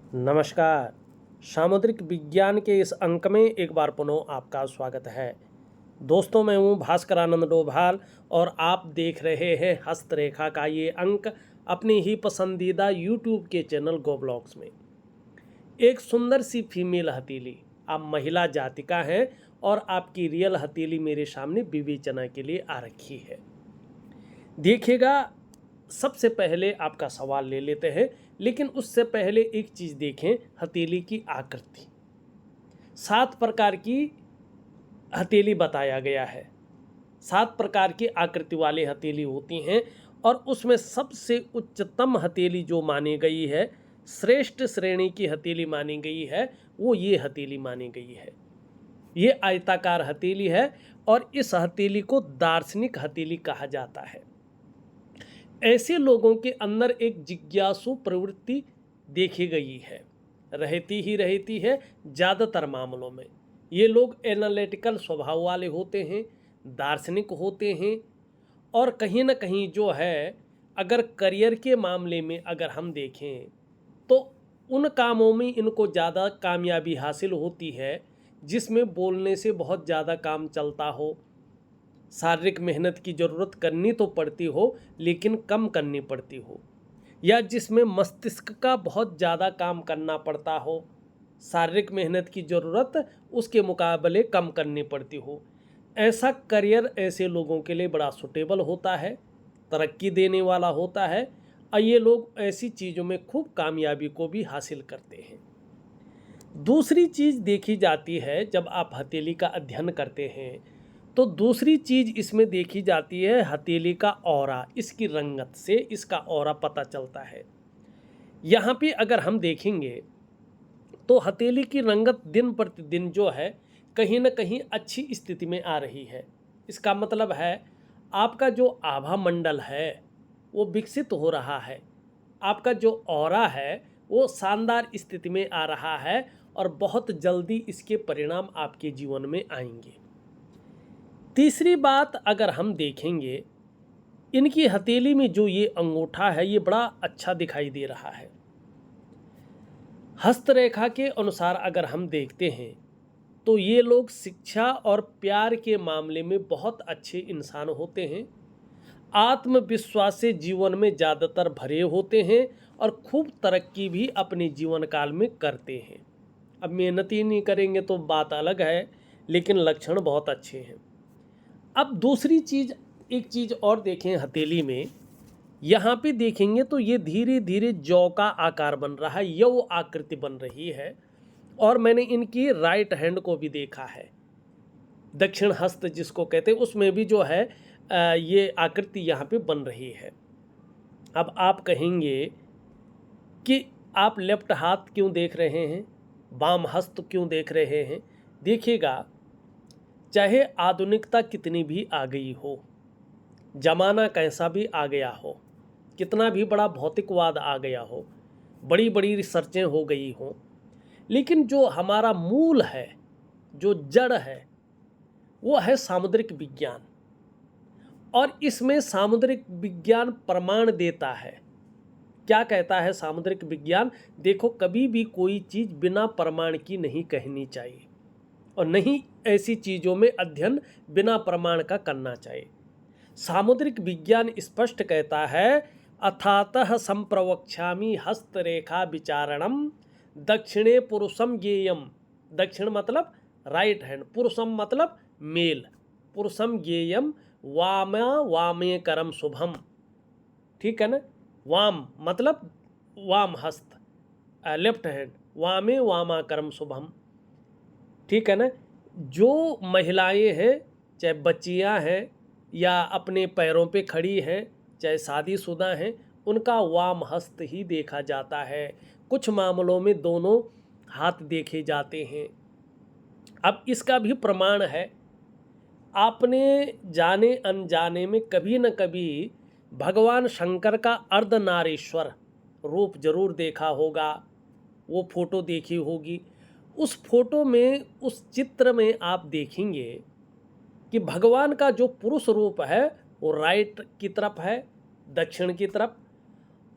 नमस्कार। सामुद्रिक विज्ञान के इस अंक में एक बार पुनः आपका स्वागत है। दोस्तों, मैं हूँ भास्कर आनंद डोभाल और आप देख रहे हैं हस्तरेखा का ये अंक अपनी ही पसंदीदा यूट्यूब के चैनल गो ब्लॉग्स में। एक सुंदर सी फीमेल हथेली, आप महिला जातिका हैं और आपकी रियल हथेली मेरे सामने विवेचना के लिए आ रखी है। देखिएगा, सबसे पहले आपका सवाल ले लेते हैं, लेकिन उससे पहले एक चीज़ देखें, हथेली की आकृति। 7 प्रकार की हथेली बताया गया है। 7 प्रकार की आकृति वाली हथेली होती हैं और उसमें सबसे उच्चतम हथेली जो मानी गई है, श्रेष्ठ श्रेणी की हथेली मानी गई है, वो ये हथेली मानी गई है। ये आयताकार हथेली है और इस हथेली को दार्शनिक हथेली कहा जाता है। ऐसे लोगों के अंदर एक जिज्ञासु प्रवृत्ति देखी गई है, रहती है ज़्यादातर मामलों में। ये लोग एनालिटिकल स्वभाव वाले होते हैं, दार्शनिक होते हैं और कहीं ना कहीं जो है, अगर करियर के मामले में अगर हम देखें तो उन कामों में इनको ज़्यादा कामयाबी हासिल होती है जिसमें बोलने से बहुत ज़्यादा काम चलता हो, शारीरिक मेहनत की ज़रूरत करनी तो पड़ती हो लेकिन कम करनी पड़ती हो, या जिसमें मस्तिष्क का बहुत ज़्यादा काम करना पड़ता हो, शारीरिक मेहनत की ज़रूरत उसके मुकाबले कम करनी पड़ती हो। ऐसा करियर ऐसे लोगों के लिए बड़ा सुटेबल होता है, तरक्की देने वाला होता है और ये लोग ऐसी चीज़ों में खूब कामयाबी को भी हासिल करते हैं। दूसरी चीज़ देखी जाती है, जब आप हथेली का अध्ययन करते हैं तो दूसरी चीज़ इसमें देखी जाती है हथेली का ऑरा। इसकी रंगत से इसका ऑरा पता चलता है। यहाँ पे अगर हम देखेंगे तो हथेली की रंगत दिन प्रतिदिन जो है कहीं ना कहीं अच्छी स्थिति में आ रही है। इसका मतलब है आपका जो आभा मंडल है वो विकसित हो रहा है, आपका जो ऑरा है वो शानदार स्थिति में आ रहा है और बहुत जल्दी इसके परिणाम आपके जीवन में आएंगे। तीसरी बात अगर हम देखेंगे, इनकी हथेली में जो ये अंगूठा है ये बड़ा अच्छा दिखाई दे रहा है। हस्तरेखा के अनुसार अगर हम देखते हैं तो ये लोग शिक्षा और प्यार के मामले में बहुत अच्छे इंसान होते हैं, आत्मविश्वास से जीवन में ज़्यादातर भरे होते हैं और खूब तरक्की भी अपने जीवन काल में करते हैं। अब मेहनत ही नहीं करेंगे तो बात अलग है, लेकिन लक्षण बहुत अच्छे हैं। अब दूसरी चीज़, एक चीज़ और देखें हथेली में, यहाँ पे देखेंगे तो ये धीरे धीरे जौ का आकार बन रहा है, यव आकृति बन रही है। और मैंने इनकी राइट हैंड को भी देखा है, दक्षिण हस्त जिसको कहते हैं, उसमें भी जो है ये आकृति यहाँ पे बन रही है। अब आप कहेंगे कि आप लेफ्ट हाथ क्यों देख रहे हैं, बाम हस्त क्यों देख रहे हैं? देखिएगा, चाहे आधुनिकता कितनी भी आ गई हो, जमाना कैसा भी आ गया हो, कितना भी बड़ा भौतिकवाद आ गया हो, बड़ी बड़ी रिसर्चें हो गई हों, लेकिन जो हमारा मूल है, जो जड़ है, वो है सामुद्रिक विज्ञान। और इसमें सामुद्रिक विज्ञान प्रमाण देता है। क्या कहता है सामुद्रिक विज्ञान? देखो, कभी भी कोई चीज़ बिना प्रमाण की नहीं कहनी चाहिए और नहीं ऐसी चीज़ों में अध्ययन बिना प्रमाण का करना चाहिए। सामुद्रिक विज्ञान स्पष्ट कहता है, अथातः संप्रवक्ष्यामि हस्तरेखा विचारणम दक्षिणे पुरुषम ज्ञेयम। दक्षिण मतलब राइट हैंड, पुरुषम मतलब मेल, पुरुषम ज्ञेयम वामा वामे करम शुभम। ठीक है ना? वाम मतलब वाम हस्त, लेफ्ट हैंड, वामे वामा करम शुभम। ठीक है ना? जो महिलाएं हैं, चाहे बच्चियां हैं या अपने पैरों पे खड़ी हैं, चाहे शादीशुदा हैं, उनका वाम हस्त ही देखा जाता है। कुछ मामलों में दोनों हाथ देखे जाते हैं। अब इसका भी प्रमाण है, आपने जाने अनजाने में कभी न कभी भगवान शंकर का अर्धनारीश्वर रूप जरूर देखा होगा, वो फोटो देखी होगी। उस फोटो में, उस चित्र में आप देखेंगे कि भगवान का जो पुरुष रूप है वो राइट की तरफ है, दक्षिण की तरफ,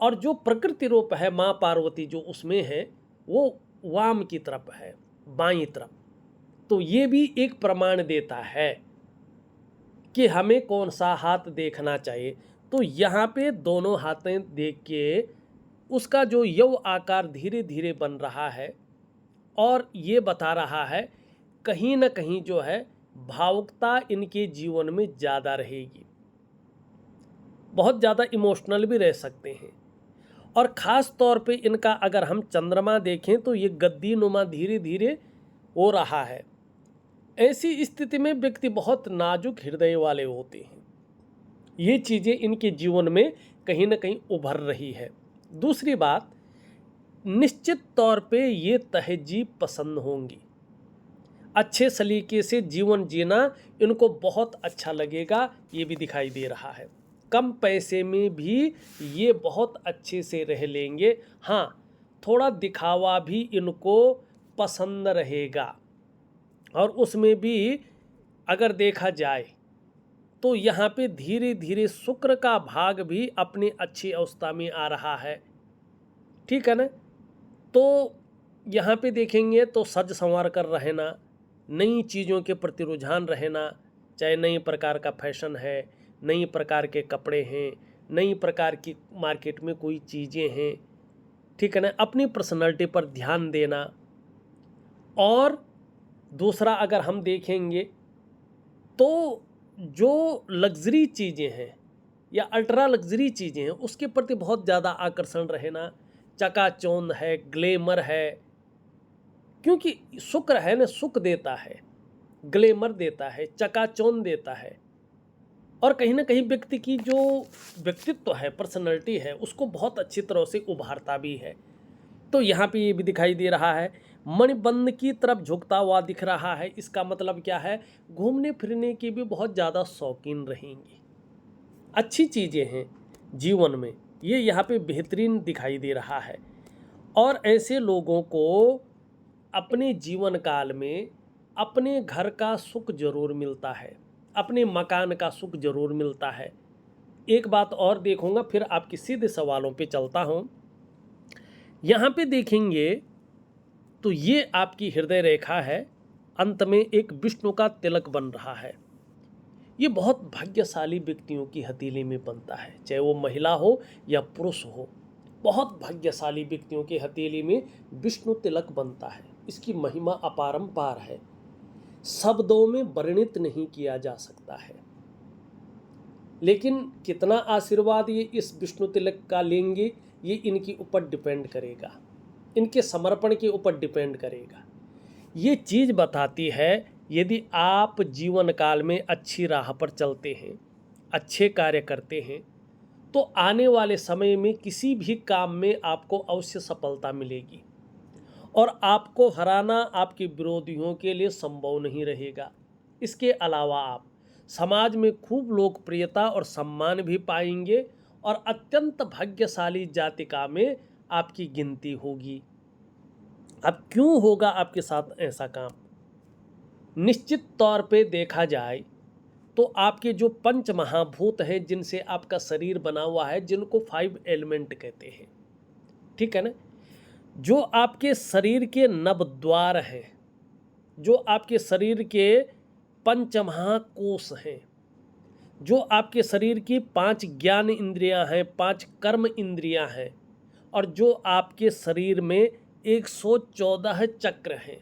और जो प्रकृति रूप है माँ पार्वती जो उसमें है वो वाम की तरफ है, बाईं तरफ। तो ये भी एक प्रमाण देता है कि हमें कौन सा हाथ देखना चाहिए। तो यहाँ पे दोनों हाथें देख के उसका जो यव आकार धीरे धीरे बन रहा है और ये बता रहा है कहीं ना कहीं जो है भावुकता इनके जीवन में ज़्यादा रहेगी, बहुत ज़्यादा इमोशनल भी रह सकते हैं। और ख़ास तौर पे इनका अगर हम चंद्रमा देखें तो ये गद्दी नुमा धीरे धीरे हो रहा है। ऐसी स्थिति में व्यक्ति बहुत नाजुक हृदय वाले होते हैं। ये चीज़ें इनके जीवन में कहीं ना कहीं उभर रही है। दूसरी बात, निश्चित तौर पे ये तहजीब पसंद होंगी, अच्छे सलीके से जीवन जीना इनको बहुत अच्छा लगेगा, ये भी दिखाई दे रहा है। कम पैसे में भी ये बहुत अच्छे से रह लेंगे। हाँ, थोड़ा दिखावा भी इनको पसंद रहेगा। और उसमें भी अगर देखा जाए तो यहाँ पे धीरे धीरे शुक्र का भाग भी अपनी अच्छी अवस्था में आ रहा है, ठीक है ना। तो यहाँ पे देखेंगे तो सज संवार कर रहना, नई चीज़ों के प्रति रुझान रहना, चाहे नई प्रकार का फैशन है, नई प्रकार के कपड़े हैं, नई प्रकार की मार्केट में कोई चीज़ें हैं, ठीक है ना, अपनी पर्सनालिटी पर ध्यान देना। और दूसरा अगर हम देखेंगे तो जो लग्जरी चीज़ें हैं या अल्ट्रा लग्जरी चीज़ें हैं उसके प्रति बहुत ज़्यादा आकर्षण रहना, चकाचौंध है, ग्लैमर है, क्योंकि शुक्र है ना, सुख देता है, ग्लैमर देता है, चकाचौंध देता है। और कहीं ना कहीं व्यक्ति की जो व्यक्तित्व है, पर्सनैलिटी है, उसको बहुत अच्छी तरह से उभारता भी है। तो यहाँ पे ये भी दिखाई दे रहा है, मणिबंध की तरफ झुकता हुआ दिख रहा है। इसका मतलब क्या है, घूमने फिरने की भी बहुत ज़्यादा शौकीन रहेंगी, अच्छी चीज़ें हैं जीवन में, ये यहाँ पे बेहतरीन दिखाई दे रहा है। और ऐसे लोगों को अपने जीवन काल में अपने घर का सुख जरूर मिलता है, अपने मकान का सुख जरूर मिलता है। एक बात और देखूंगा, फिर आपके सीधे सवालों पे चलता हूँ। यहाँ पे देखेंगे तो ये आपकी हृदय रेखा है, अंत में एक विष्णु का तिलक बन रहा है। ये बहुत भाग्यशाली व्यक्तियों की हथेली में बनता है, चाहे वो महिला हो या पुरुष हो। बहुत भाग्यशाली व्यक्तियों की हथेली में विष्णु तिलक बनता है। इसकी महिमा अपरंपार है, शब्दों में वर्णित नहीं किया जा सकता है। लेकिन कितना आशीर्वाद ये इस विष्णु तिलक का लेंगे, ये इनके ऊपर डिपेंड करेगा, इनके समर्पण के ऊपर डिपेंड करेगा। ये चीज़ बताती है यदि आप जीवन काल में अच्छी राह पर चलते हैं, अच्छे कार्य करते हैं, तो आने वाले समय में किसी भी काम में आपको अवश्य सफलता मिलेगी और आपको हराना आपके विरोधियों के लिए संभव नहीं रहेगा। इसके अलावा आप समाज में खूब लोकप्रियता और सम्मान भी पाएंगे और अत्यंत भाग्यशाली जातिका में आपकी गिनती होगी। अब क्यों होगा आपके साथ ऐसा काम? निश्चित तौर पे देखा जाए तो आपके जो पंच महाभूत हैं जिनसे आपका शरीर बना हुआ है, जिनको 5 एलिमेंट कहते हैं, ठीक है ना, जो आपके शरीर के नवद्वार हैं, जो आपके शरीर के पंच महाकोश हैं, जो आपके शरीर की 5 ज्ञान इंद्रियां हैं, 5 कर्म इंद्रियां हैं, और जो आपके शरीर में 114 चक्र हैं,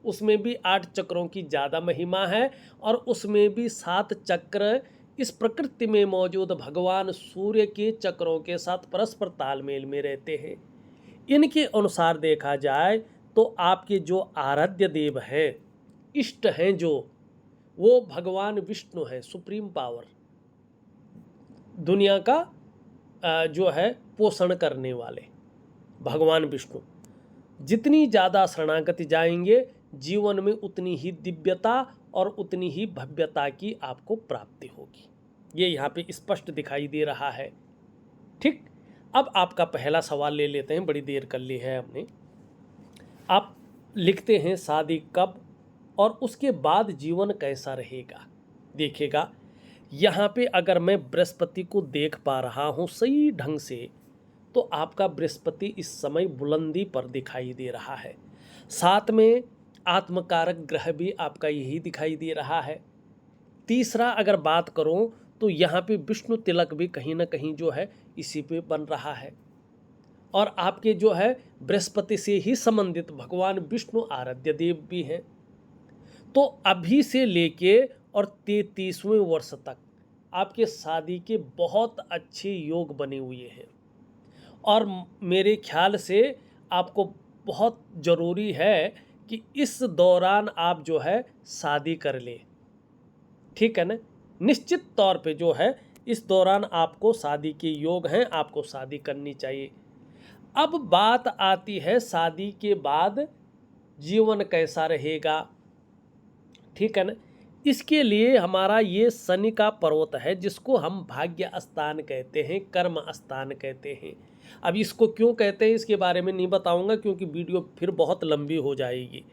उसमें भी 8 चक्रों की ज़्यादा महिमा है और उसमें भी 7 चक्र इस प्रकृति में मौजूद भगवान सूर्य के चक्रों के साथ परस्पर तालमेल में रहते हैं। इनके अनुसार देखा जाए तो आपके जो आराध्य देव हैं, इष्ट हैं, जो वो भगवान विष्णु है, सुप्रीम पावर, दुनिया का जो है पोषण करने वाले भगवान विष्णु। जितनी ज़्यादा शरणागति जाएंगे, जीवन में उतनी ही दिव्यता और उतनी ही भव्यता की आपको प्राप्ति होगी। ये यहाँ पे स्पष्ट दिखाई दे रहा है। ठीक, अब आपका पहला सवाल ले लेते हैं, बड़ी देर कर ली है हमने। आप लिखते हैं शादी कब और उसके बाद जीवन कैसा रहेगा। देखिएगा, यहाँ पे अगर मैं बृहस्पति को देख पा रहा हूँ सही ढंग से, तो आपका बृहस्पति इस समय बुलंदी पर दिखाई दे रहा है। साथ में आत्मकारक ग्रह भी आपका यही दिखाई दे रहा है। तीसरा अगर बात करूं तो यहाँ पे विष्णु तिलक भी कहीं ना कहीं जो है इसी पे बन रहा है। और आपके जो है बृहस्पति से ही संबंधित भगवान विष्णु आराध्य देव भी हैं। तो अभी से लेके और 33वें वर्ष तक आपके शादी के बहुत अच्छे योग बने हुए हैं। और मेरे ख्याल से आपको बहुत ज़रूरी है कि इस दौरान आप जो है शादी कर ले, ठीक है ना। निश्चित तौर पे जो है इस दौरान आपको शादी के योग हैं, आपको शादी करनी चाहिए। अब बात आती है शादी के बाद जीवन कैसा रहेगा, ठीक है ना। इसके लिए हमारा ये शनि का पर्वत है जिसको हम भाग्य स्थान कहते हैं, कर्म स्थान कहते हैं। अब इसको क्यों कहते हैं इसके बारे में नहीं बताऊंगा क्योंकि वीडियो फिर बहुत लंबी हो जाएगी।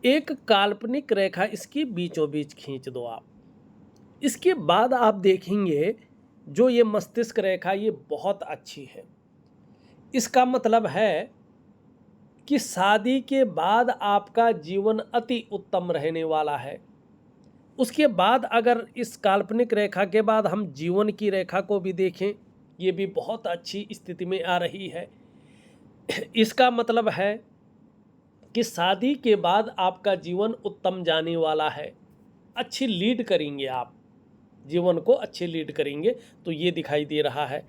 एक काल्पनिक रेखा इसके बीचों बीच खींच दो आप। इसके बाद आप देखेंगे जो ये मस्तिष्क रेखा ये बहुत अच्छी है। इसका मतलब है कि शादी के बाद आपका जीवन अति उत्तम रहने वाला है। उसके बाद अगर इस काल्पनिक रेखा के बाद हम जीवन की रेखा को भी देखें, ये भी बहुत अच्छी स्थिति में आ रही है। इसका मतलब है कि शादी के बाद आपका जीवन उत्तम जाने वाला है, अच्छी लीड करेंगे आप, जीवन को अच्छे लीड करेंगे, तो ये दिखाई दे रहा है।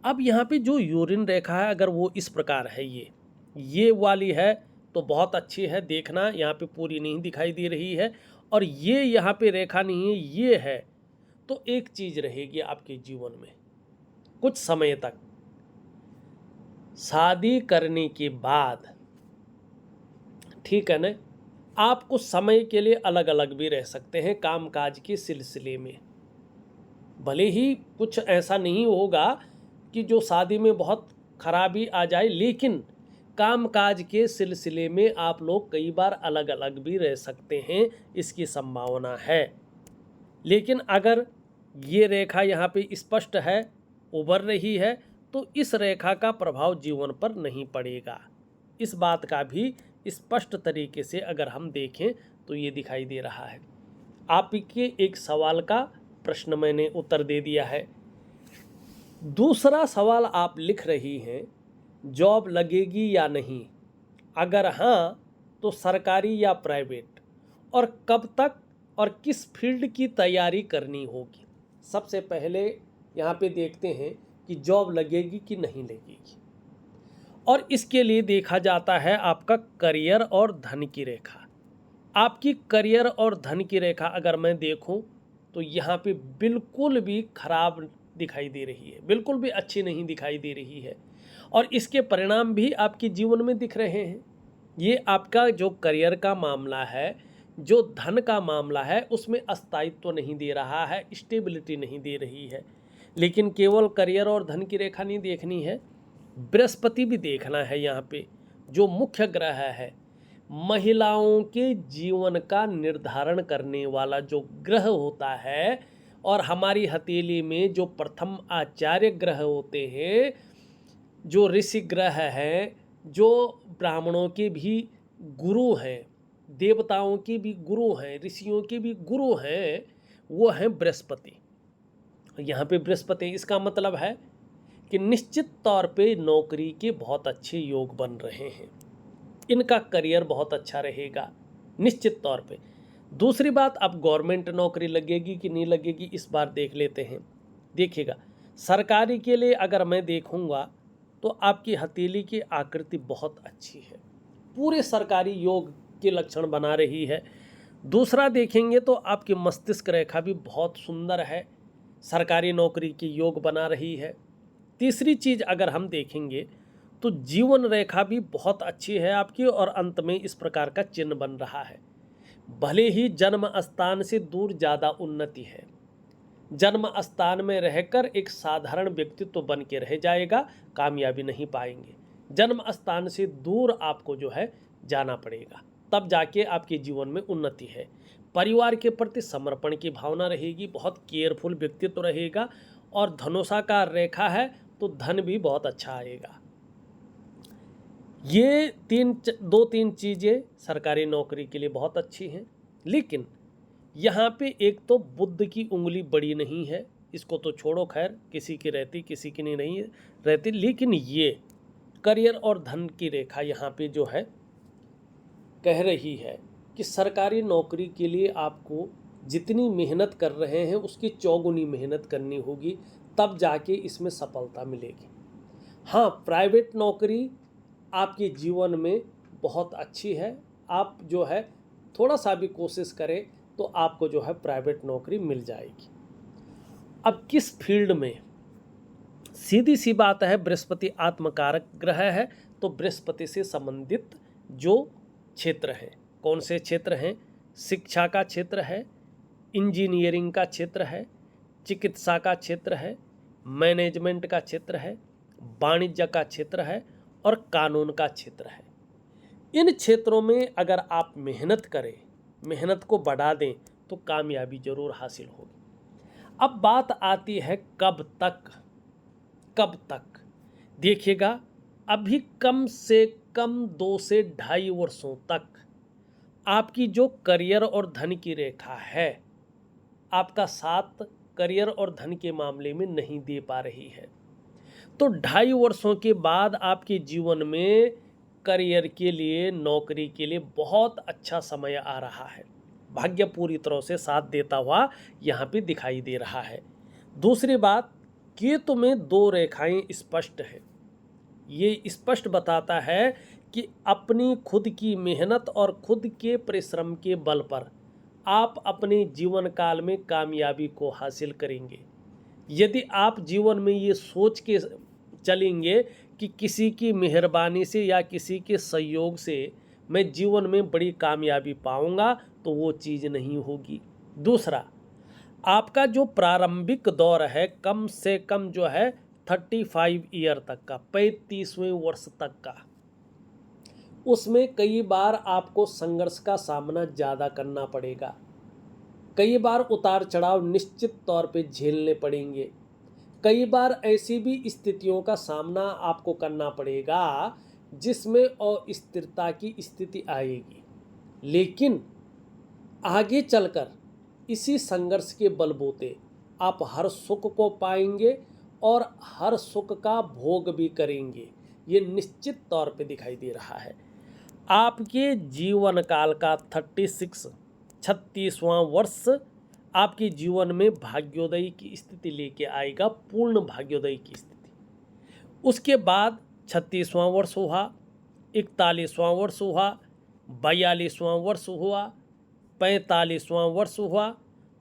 अब यहाँ पे जो यूरिन रेखा है अगर वो इस प्रकार है, ये वाली है तो बहुत अच्छी है, देखना यहाँ पे पूरी नहीं दिखाई दे रही है। और ये यहाँ पे रेखा नहीं है, ये है, तो एक चीज़ रहेगी आपके जीवन में कुछ समय तक। शादी करने के बाद, ठीक है ना, आप कुछ समय के लिए अलग अलग भी रह सकते हैं कामकाज के सिलसिले में। भले ही कुछ ऐसा नहीं होगा कि जो शादी में बहुत खराबी आ जाए, लेकिन कामकाज के सिलसिले में आप लोग कई बार अलग अलग भी रह सकते हैं, इसकी संभावना है। लेकिन अगर ये रेखा यहाँ पे स्पष्ट है, उभर रही है, तो इस रेखा का प्रभाव जीवन पर नहीं पड़ेगा। इस बात का भी स्पष्ट तरीके से अगर हम देखें तो ये दिखाई दे रहा है। आपके एक सवाल का प्रश्न मैंने उत्तर दे दिया है। दूसरा सवाल आप लिख रही हैं, जॉब लगेगी या नहीं, अगर हाँ तो सरकारी या प्राइवेट, और कब तक और किस फील्ड की तैयारी करनी होगी। सबसे पहले यहाँ पे देखते हैं कि जॉब लगेगी कि नहीं लगेगी, और इसके लिए देखा जाता है आपका करियर और धन की रेखा। आपकी करियर और धन की रेखा अगर मैं देखूं तो यहाँ पे बिल्कुल भी खराब दिखाई दे रही है, बिल्कुल भी अच्छी नहीं दिखाई दे रही है, और इसके परिणाम भी आपके जीवन में दिख रहे हैं। ये आपका जो करियर का मामला है, जो धन का मामला है, उसमें अस्थायित्व नहीं दे रहा है, स्टेबिलिटी नहीं दे रही है। लेकिन केवल करियर और धन की रेखा नहीं देखनी है, बृहस्पति भी देखना है। यहाँ पे जो मुख्य ग्रह है, महिलाओं के जीवन का निर्धारण करने वाला जो ग्रह होता है, और हमारी हथेली में जो प्रथम आचार्य ग्रह होते हैं, जो ऋषि ग्रह हैं, जो ब्राह्मणों के भी गुरु हैं, देवताओं के भी गुरु हैं, ऋषियों के भी गुरु हैं, वो हैं बृहस्पति। यहाँ पे बृहस्पति, इसका मतलब है कि निश्चित तौर पे नौकरी के बहुत अच्छे योग बन रहे हैं, इनका करियर बहुत अच्छा रहेगा निश्चित तौर पे। दूसरी बात, अब गवर्नमेंट नौकरी लगेगी कि नहीं लगेगी इस बार देख लेते हैं। देखिएगा, सरकारी के लिए अगर मैं देखूंगा तो आपकी हथेली की आकृति बहुत अच्छी है, पूरे सरकारी योग के लक्षण बना रही है। दूसरा देखेंगे तो आपकी मस्तिष्क रेखा भी बहुत सुंदर है, सरकारी नौकरी की योग बना रही है। तीसरी चीज़ अगर हम देखेंगे तो जीवन रेखा भी बहुत अच्छी है आपकी, और अंत में इस प्रकार का चिन्ह बन रहा है। भले ही जन्म स्थान से दूर ज़्यादा उन्नति है, जन्म स्थान में रहकर एक साधारण व्यक्तित्व बन के रह जाएगा, कामयाबी नहीं पाएंगे। जन्म स्थान से दूर आपको जो है जाना पड़ेगा, तब जाके आपके जीवन में उन्नति है। परिवार के प्रति समर्पण की भावना रहेगी, बहुत केयरफुल व्यक्तित्व रहेगा, और धनुषाकार रेखा है, तो धन भी बहुत अच्छा आएगा। ये दो तीन चीज़ें सरकारी नौकरी के लिए बहुत अच्छी हैं। लेकिन यहाँ पे एक तो बुध की उंगली बड़ी नहीं है, इसको तो छोड़ो, खैर किसी की रहती किसी की नहीं रहती। लेकिन ये करियर और धन की रेखा यहाँ पे जो है कह रही है कि सरकारी नौकरी के लिए आपको जितनी मेहनत कर रहे हैं उसकी चौगुनी मेहनत करनी होगी, तब जाके इसमें सफलता मिलेगी। हाँ, प्राइवेट नौकरी आपके जीवन में बहुत अच्छी है। आप जो है थोड़ा सा भी कोशिश करें तो आपको जो है प्राइवेट नौकरी मिल जाएगी। अब किस फील्ड में, सीधी सी बात है, बृहस्पति आत्मकारक ग्रह है, तो बृहस्पति से संबंधित जो क्षेत्र हैं, कौन से क्षेत्र हैं? शिक्षा का क्षेत्र है, इंजीनियरिंग का क्षेत्र है, चिकित्सा का क्षेत्र है, मैनेजमेंट का क्षेत्र है, वाणिज्य का क्षेत्र है और कानून का क्षेत्र है। इन क्षेत्रों में अगर आप मेहनत करें, मेहनत को बढ़ा दें तो कामयाबी जरूर हासिल होगी। अब बात आती है कब तक। देखिएगा, अभी कम से कम 2 से 2.5 वर्षों तक आपकी जो करियर और धन की रेखा है आपका साथ करियर और धन के मामले में नहीं दे पा रही है। तो 2.5 वर्षों के बाद आपके जीवन में करियर के लिए, नौकरी के लिए बहुत अच्छा समय आ रहा है। भाग्य पूरी तरह से साथ देता हुआ यहाँ पे दिखाई दे रहा है। दूसरी बात, केतु में 2 रेखाएं स्पष्ट हैं। ये स्पष्ट बताता है कि अपनी खुद की मेहनत और खुद के परिश्रम के बल पर आप अपने जीवन काल में कामयाबी को हासिल करेंगे। यदि आप जीवन में ये सोच के चलेंगे कि किसी की मेहरबानी से या किसी के सहयोग से मैं जीवन में बड़ी कामयाबी पाऊंगा, तो वो चीज़ नहीं होगी। दूसरा, आपका जो प्रारंभिक दौर है कम से कम जो है 35 ईयर तक का, 35वें वर्ष तक का, उसमें कई बार आपको संघर्ष का सामना ज़्यादा करना पड़ेगा। कई बार उतार चढ़ाव निश्चित तौर पे झेलने पड़ेंगे। कई बार ऐसी भी स्थितियों का सामना आपको करना पड़ेगा जिसमें अस्थिरता की स्थिति आएगी। लेकिन आगे चलकर इसी संघर्ष के बलबूते आप हर सुख को पाएंगे और हर सुख का भोग भी करेंगे। ये निश्चित तौर पे दिखाई दे रहा है। आपके जीवन काल का 36वां वर्ष आपके जीवन में भाग्योदय की स्थिति लेके आएगा, पूर्ण भाग्योदय की स्थिति। उसके बाद 36वां वर्ष हुआ, 41वां वर्ष हुआ, 42वां वर्ष हुआ, 45वां वर्ष हुआ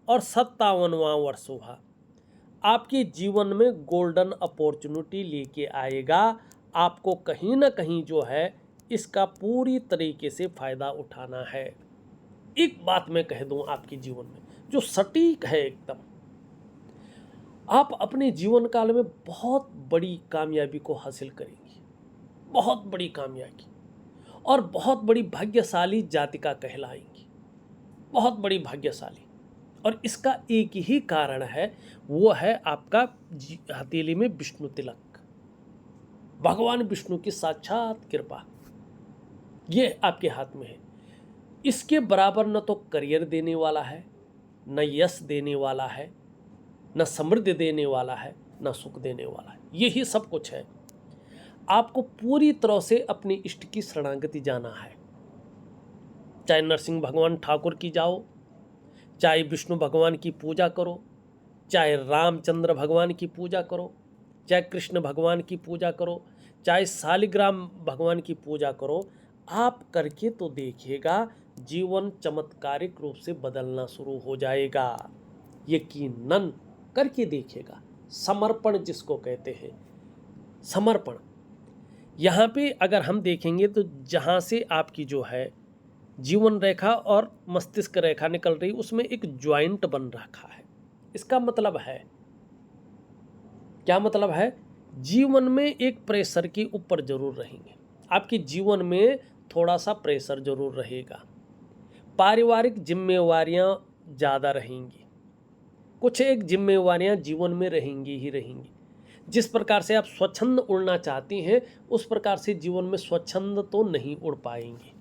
और 57वां वर्ष हुआ। आपके जीवन में गोल्डन अपॉर्चुनिटी लेके आएगा। आपको कहीं ना कहीं जो है इसका पूरी तरीके से फ़ायदा उठाना है। एक बात मैं कह दूं आपके जीवन में जो सटीक है एकदम, आप अपने जीवन काल में बहुत बड़ी कामयाबी को हासिल करेंगे, बहुत बड़ी कामयाबी, और बहुत बड़ी भाग्यशाली जातिका कहलाएंगी, बहुत बड़ी भाग्यशाली। और इसका एक ही कारण है, वो है आपका हथेली में विष्णु तिलक, भगवान विष्णु की साक्षात कृपा, ये आपके हाथ में है। इसके बराबर न तो करियर देने वाला है, न यश देने वाला है, न समृद्धि देने वाला है, न सुख देने वाला है। यही सब कुछ है। आपको पूरी तरह से अपनी इष्ट की शरणागति जाना है। चाहे नरसिंह भगवान ठाकुर की जाओ, चाहे विष्णु भगवान की पूजा करो, चाहे रामचंद्र भगवान की पूजा करो, चाहे कृष्ण भगवान की पूजा करो, चाहे शालिग्राम भगवान की पूजा करो, आप करके तो देखिएगा, जीवन चमत्कारिक रूप से बदलना शुरू हो जाएगा। यकीनन करके देखिएगा। समर्पण जिसको कहते हैं, समर्पण। यहाँ पे अगर हम देखेंगे तो जहाँ से आपकी जो है जीवन रेखा और मस्तिष्क रेखा निकल रही, उसमें एक ज्वाइंट बन रखा है। इसका मतलब है, क्या मतलब है? जीवन में एक प्रेशर के ऊपर जरूर रहेंगे। आपके जीवन में थोड़ा सा प्रेशर जरूर रहेगा। पारिवारिक जिम्मेवारियां ज़्यादा रहेंगी। कुछ एक जिम्मेवारियां जीवन में रहेंगी ही रहेंगी। जिस प्रकार से आप स्वच्छंद उड़ना चाहती हैं उस प्रकार से जीवन में स्वच्छंद तो नहीं उड़ पाएंगे,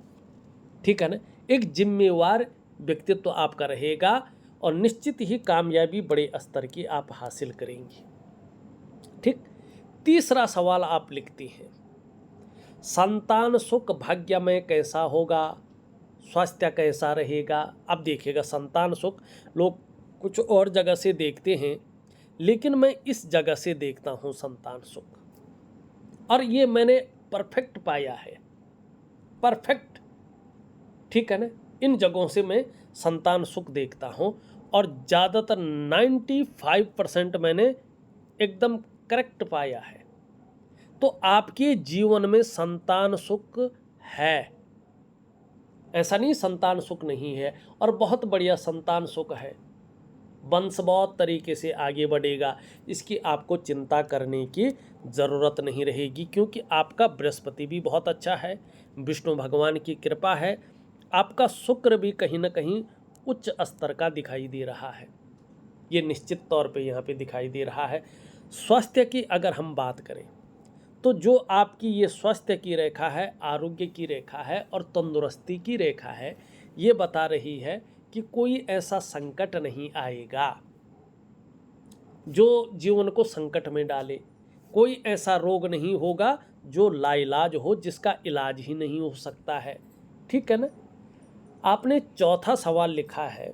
ठीक है ना। एक जिम्मेवार व्यक्तित्व आपका रहेगा और निश्चित ही कामयाबी बड़े स्तर की आप हासिल करेंगी, ठीक। तीसरा सवाल आप लिखती हैं, संतान सुख भाग्य में कैसा होगा, स्वास्थ्य कैसा रहेगा। अब देखिएगा, संतान सुख लोग कुछ और जगह से देखते हैं, लेकिन मैं इस जगह से देखता हूँ संतान सुख, और ये मैंने परफेक्ट पाया है, परफेक्ट, ठीक है ना। इन जगहों से मैं संतान सुख देखता हूँ और ज़्यादातर 95% मैंने एकदम करेक्ट पाया है। तो आपके जीवन में संतान सुख है, ऐसा नहीं संतान सुख नहीं है, और बहुत बढ़िया संतान सुख है। वंश बहुत तरीके से आगे बढ़ेगा, इसकी आपको चिंता करने की ज़रूरत नहीं रहेगी, क्योंकि आपका बृहस्पति भी बहुत अच्छा है, विष्णु भगवान की कृपा है, आपका शुक्र भी कहीं ना कहीं उच्च स्तर का दिखाई दे रहा है, ये निश्चित तौर पे यहाँ पे दिखाई दे रहा है। स्वास्थ्य की अगर हम बात करें तो जो आपकी ये स्वास्थ्य की रेखा है, आरोग्य की रेखा है और तंदुरुस्ती की रेखा है, ये बता रही है कि कोई ऐसा संकट नहीं आएगा जो जीवन को संकट में डाले, कोई ऐसा रोग नहीं होगा जो लाइलाज हो, जिसका इलाज ही नहीं हो सकता है, ठीक है ना। आपने चौथा सवाल लिखा है,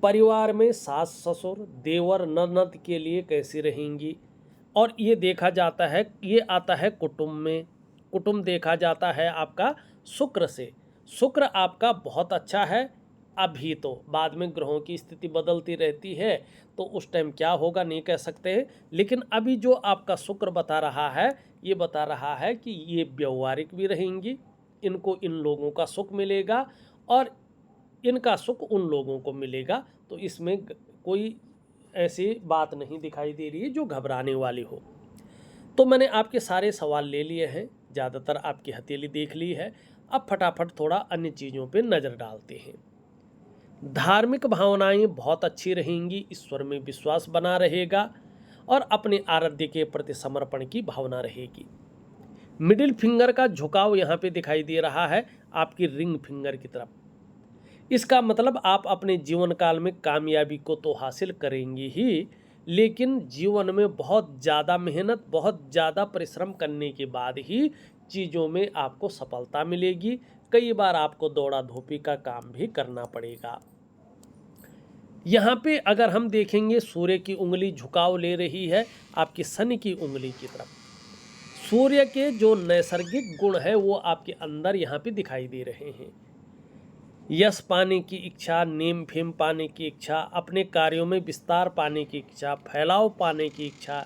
परिवार में सास ससुर देवर ननद के लिए कैसी रहेंगी, और ये देखा जाता है, ये आता है कुटुंब में, कुटुंब देखा जाता है आपका शुक्र से। शुक्र आपका बहुत अच्छा है अभी, तो बाद में ग्रहों की स्थिति बदलती रहती है तो उस टाइम क्या होगा नहीं कह सकते हैं, लेकिन अभी जो आपका शुक्र बता रहा है, ये बता रहा है कि ये व्यवहारिक भी रहेंगी, इनको इन लोगों का सुख मिलेगा और इनका सुख उन लोगों को मिलेगा। तो इसमें कोई ऐसी बात नहीं दिखाई दे रही है जो घबराने वाली हो। तो मैंने आपके सारे सवाल ले लिए हैं, ज़्यादातर आपकी हथेली देख ली है। अब फटाफट थोड़ा अन्य चीज़ों पे नज़र डालते हैं। धार्मिक भावनाएं बहुत अच्छी रहेंगी, ईश्वर में विश्वास बना रहेगा और अपने आराध्य के प्रति समर्पण की भावना रहेगी। मिडिल फिंगर का झुकाव यहाँ पे दिखाई दे रहा है आपकी रिंग फिंगर की तरफ। इसका मतलब आप अपने जीवन काल में कामयाबी को तो हासिल करेंगे ही, लेकिन जीवन में बहुत ज़्यादा मेहनत, बहुत ज़्यादा परिश्रम करने के बाद ही चीज़ों में आपको सफलता मिलेगी। कई बार आपको दौड़ा धूपी का काम भी करना पड़ेगा। यहाँ पे अगर हम देखेंगे, सूर्य की उंगली झुकाव ले रही है आपकी शनि की उंगली की तरफ। सूर्य के जो नैसर्गिक गुण है वो आपके अंदर यहाँ पे दिखाई दे रहे हैं। यश पाने की इच्छा, नेम फेम पाने की इच्छा, अपने कार्यों में विस्तार पाने की इच्छा, फैलाव पाने की इच्छा,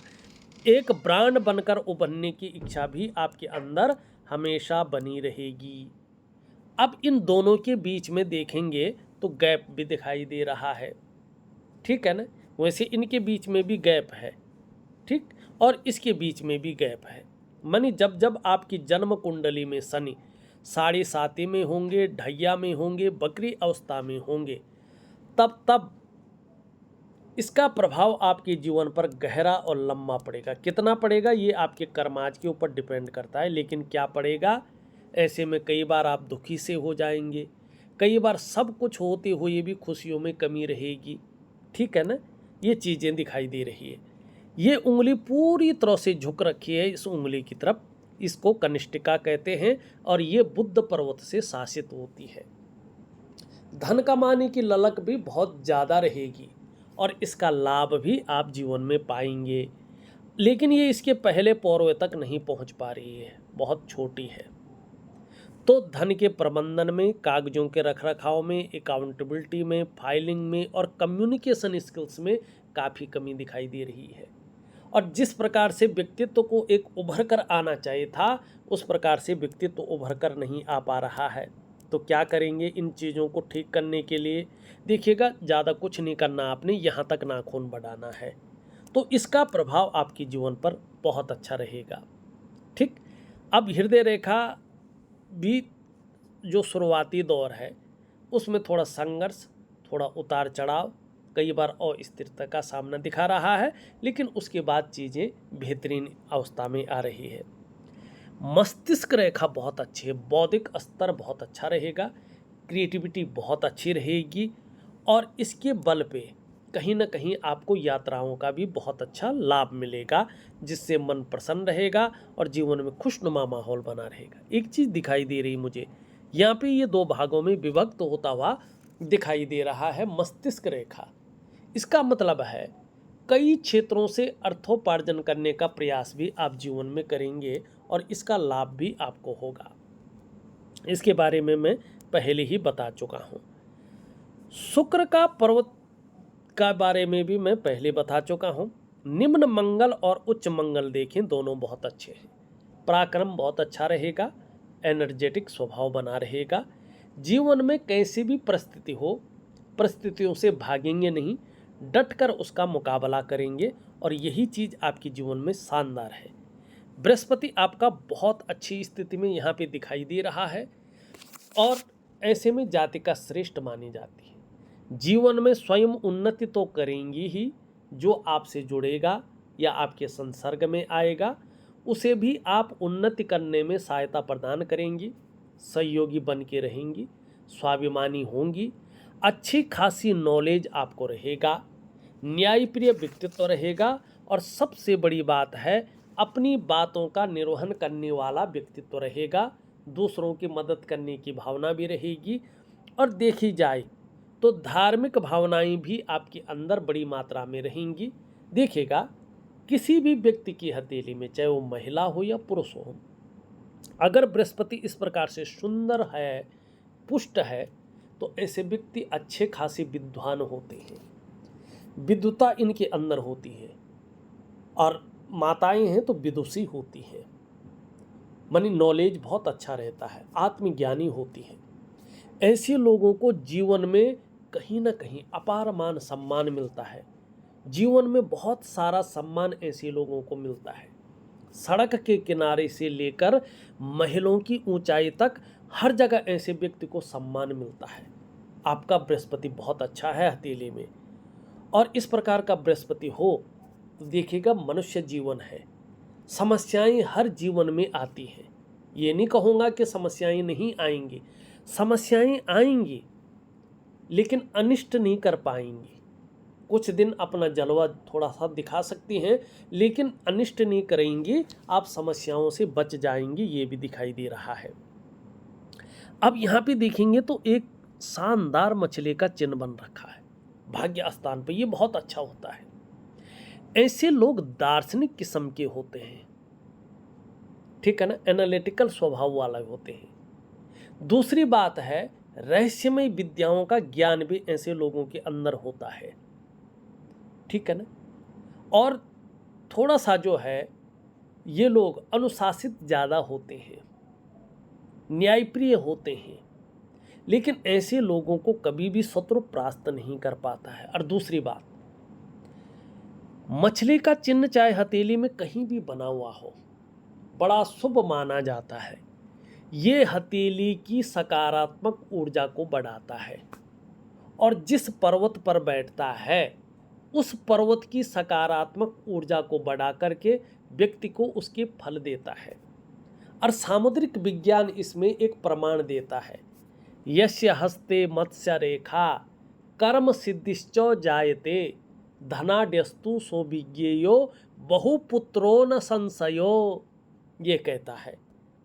एक ब्रांड बनकर उभरने की इच्छा भी आपके अंदर हमेशा बनी रहेगी। अब इन दोनों के बीच में देखेंगे तो गैप भी दिखाई दे रहा है, ठीक है ना। वैसे इनके बीच में भी गैप है, ठीक, और इसके बीच में भी गैप है। मानी जब जब आपकी जन्म कुंडली में शनि 7.5 में होंगे, ढैया में होंगे, बकरी अवस्था में होंगे, तब तब इसका प्रभाव आपके जीवन पर गहरा और लंबा पड़ेगा। कितना पड़ेगा ये आपके कर्माज के ऊपर डिपेंड करता है, लेकिन क्या पड़ेगा। ऐसे में कई बार आप दुखी से हो जाएंगे, कई बार सब कुछ होते हुए भी खुशियों में कमी रहेगी, ठीक है ना। ये चीज़ें दिखाई दे रही है। ये उंगली पूरी तरह से झुक रखी है इस उंगली की तरफ, इसको कनिष्ठिका कहते हैं और ये बुद्ध पर्वत से शासित होती है। धन कमाने की ललक भी बहुत ज़्यादा रहेगी और इसका लाभ भी आप जीवन में पाएंगे, लेकिन ये इसके पहले पौरवे तक नहीं पहुंच पा रही है, बहुत छोटी है। तो धन के प्रबंधन में, कागजों के रखरखाव में, अकाउंटेबिलिटी में, फाइलिंग में और कम्युनिकेशन स्किल्स में काफ़ी कमी दिखाई दे रही है। और जिस प्रकार से व्यक्तित्व को एक उभर कर आना चाहिए था, उस प्रकार से व्यक्तित्व उभर कर नहीं आ पा रहा है। तो क्या करेंगे इन चीज़ों को ठीक करने के लिए। देखिएगा, ज़्यादा कुछ नहीं करना, आपने यहाँ तक नाखून बढ़ाना है, तो इसका प्रभाव आपके जीवन पर बहुत अच्छा रहेगा, ठीक। अब हृदय रेखा भी जो शुरुआती दौर है उसमें थोड़ा संघर्ष, थोड़ा उतार चढ़ाव कई बार अस्थिरता का सामना दिखा रहा है, लेकिन उसके बाद चीज़ें बेहतरीन अवस्था में आ रही है। मस्तिष्क रेखा बहुत अच्छी है, बौद्धिक स्तर बहुत अच्छा रहेगा, क्रिएटिविटी बहुत अच्छी रहेगी और इसके बल पे कहीं ना कहीं आपको यात्राओं का भी बहुत अच्छा लाभ मिलेगा, जिससे मन प्रसन्न रहेगा और जीवन में खुशनुमा माहौल बना रहेगा। एक चीज़ दिखाई दे रही मुझे, यहाँ पे ये दो भागों में विभक्त होता हुआ दिखाई दे रहा है मस्तिष्क रेखा। इसका मतलब है कई क्षेत्रों से अर्थोपार्जन करने का प्रयास भी आप जीवन में करेंगे और इसका लाभ भी आपको होगा। इसके बारे में मैं पहले ही बता चुका हूँ। शुक्र का पर्वत का बारे में भी मैं पहले बता चुका हूँ। निम्न मंगल और उच्च मंगल देखें, दोनों बहुत अच्छे हैं। पराक्रम बहुत अच्छा रहेगा, एनर्जेटिक स्वभाव बना रहेगा। जीवन में कैसी भी परिस्थिति हो, परिस्थितियों से भागेंगे नहीं, डटकर उसका मुकाबला करेंगे और यही चीज़ आपके जीवन में शानदार है। बृहस्पति आपका बहुत अच्छी स्थिति में यहाँ पे दिखाई दे रहा है और ऐसे में जातिका श्रेष्ठ मानी जाती है। जीवन में स्वयं उन्नति तो करेंगी ही, जो आपसे जुड़ेगा या आपके संसर्ग में आएगा उसे भी आप उन्नति करने में सहायता प्रदान करेंगी, सहयोगी बन के रहेंगी, स्वाभिमानी होंगी, अच्छी खासी नॉलेज आपको रहेगा, न्यायप्रिय व्यक्तित्व रहेगा और सबसे बड़ी बात है अपनी बातों का निर्वहन करने वाला व्यक्तित्व रहेगा। दूसरों की मदद करने की भावना भी रहेगी और देखी जाए तो धार्मिक भावनाएं भी आपके अंदर बड़ी मात्रा में रहेंगी। देखिएगा किसी भी व्यक्ति की हथेली में, चाहे वो महिला हो या पुरुष हो, अगर बृहस्पति इस प्रकार से सुंदर है, पुष्ट है, तो ऐसे व्यक्ति अच्छे खासे विद्वान होते हैं, विद्वता इनके अंदर होती है और माताएं हैं तो विदुषी होती हैं, मानी नॉलेज बहुत अच्छा रहता है, आत्मज्ञानी होती हैं। ऐसे लोगों को जीवन में कहीं ना कहीं अपार मान सम्मान मिलता है। जीवन में बहुत सारा सम्मान ऐसे लोगों को मिलता है। सड़क के किनारे से लेकर महलों की ऊंचाई तक हर जगह ऐसे व्यक्ति को सम्मान मिलता है। आपका बृहस्पति बहुत अच्छा है हथेली में और इस प्रकार का बृहस्पति हो तो देखिएगा मनुष्य जीवन है। समस्याएं हर जीवन में आती हैं, ये नहीं कहूँगा कि समस्याएं नहीं आएंगी, समस्याएं आएंगी लेकिन अनिष्ट नहीं कर पाएंगी। कुछ दिन अपना जलवा थोड़ा सा दिखा सकती हैं लेकिन अनिष्ट नहीं करेंगी, आप समस्याओं से बच जाएंगी, ये भी दिखाई दे रहा है। अब यहाँ पे देखेंगे तो एक शानदार मछली का चिन्ह बन रखा है भाग्य स्थान पे, ये बहुत अच्छा होता है। ऐसे लोग दार्शनिक किस्म के होते हैं, ठीक है ना, एनालिटिकल स्वभाव वाले होते हैं। दूसरी बात है रहस्यमय विद्याओं का ज्ञान भी ऐसे लोगों के अंदर होता है, ठीक है ना। और थोड़ा सा जो है ये लोग अनुशासित ज़्यादा होते हैं, न्यायप्रिय होते हैं, लेकिन ऐसे लोगों को कभी भी शत्रु परास्त नहीं कर पाता है। और दूसरी बात, मछली का चिन्ह चाहे हथेली में कहीं भी बना हुआ हो, बड़ा शुभ माना जाता है। ये हथेली की सकारात्मक ऊर्जा को बढ़ाता है और जिस पर्वत पर बैठता है उस पर्वत की सकारात्मक ऊर्जा को बढ़ा करके व्यक्ति को उसके फल देता है। और सामुद्रिक विज्ञान इसमें एक प्रमाण देता है, यस्य हस्ते मत्स्य रेखा कर्म सिद्धिश्च जायते धनाड्यस्तु सौभिज्ञेयो बहुपुत्रो न संशयो, ये कहता है।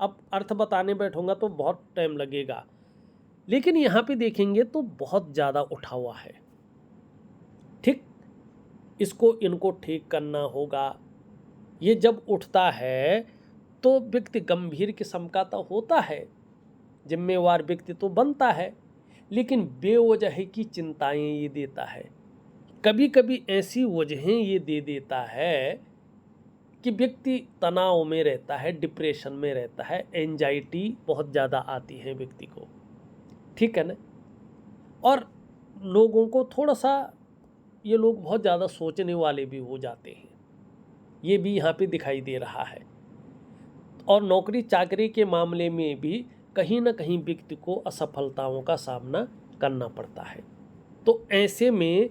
अब अर्थ बताने बैठूंगा तो बहुत टाइम लगेगा, लेकिन यहाँ पे देखेंगे तो बहुत ज़्यादा उठा हुआ है, ठीक। इसको इनको ठीक करना होगा। ये जब उठता है तो व्यक्ति गंभीर किस्म का तो होता है, जिम्मेवार व्यक्ति तो बनता है, लेकिन बेवजह की चिंताएं ये देता है। कभी कभी ऐसी वजहें ये दे देता है कि व्यक्ति तनाव में रहता है, डिप्रेशन में रहता है, एंजाइटी बहुत ज़्यादा आती है व्यक्ति को, ठीक है ना। और लोगों को थोड़ा सा, ये लोग बहुत ज़्यादा सोचने वाले भी हो जाते हैं, ये भी यहाँ पे दिखाई दे रहा है। और नौकरी चाकरी के मामले में भी कहीं ना कहीं व्यक्ति को असफलताओं का सामना करना पड़ता है। तो ऐसे में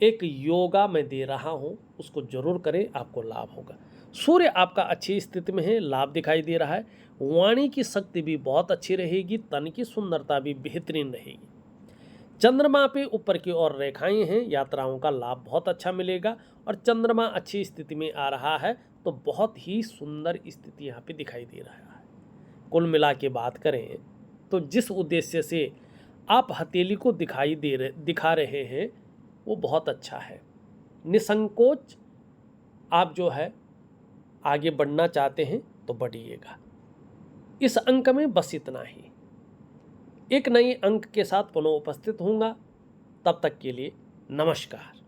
एक योगा मैं दे रहा हूँ, उसको जरूर करें, आपको लाभ होगा। सूर्य आपका अच्छी स्थिति में है, लाभ दिखाई दे रहा है। वाणी की शक्ति भी बहुत अच्छी रहेगी, तन की सुंदरता भी बेहतरीन रहेगी। चंद्रमा पे ऊपर की ओर रेखाएं हैं, यात्राओं का लाभ बहुत अच्छा मिलेगा। और चंद्रमा अच्छी स्थिति में आ रहा है तो बहुत ही सुंदर स्थिति यहाँ पे दिखाई दे रहा है। कुल मिला के बात करें तो जिस उद्देश्य से आप हथेली को दिखा रहे हैं वो बहुत अच्छा है। निसंकोच आप जो है आगे बढ़ना चाहते हैं तो बढ़िएगा। इस अंक में बस इतना ही। एक नई अंक के साथ पुनः उपस्थित होऊंगा, तब तक के लिए नमस्कार।